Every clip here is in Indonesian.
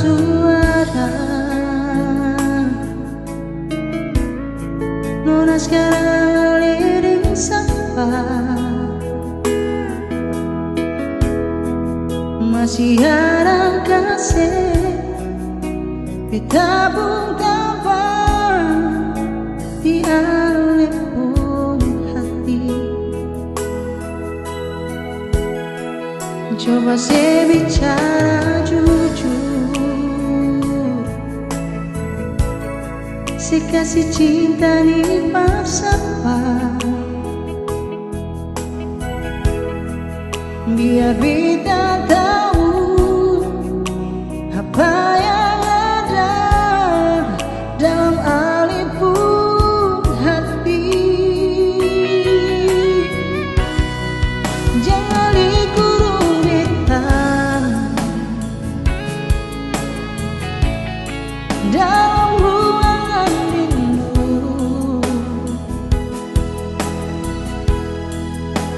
suara Nona sekarang liring sampah. Masih ada kasih ditabung tanpa di alipun hati. Coba saya bicara jujur, si kasih cinta di sapa. Biar kita tahu apa yang ada dalam alipun hati. Jangan dikurung di tangan dalam ruangan rindu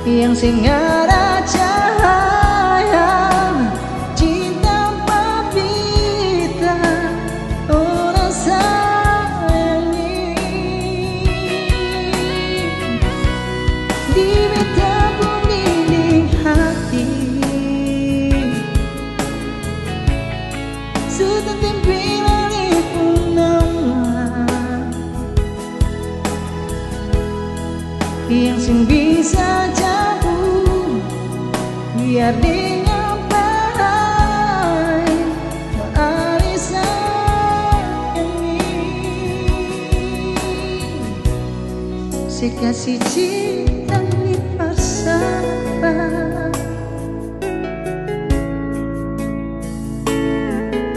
yang singara cahaya cinta papita orang sayangi ditabung di hati sudah tempilan di purnama yang sing bisa jauh biar dinyampai warisan ini si kasih cinta.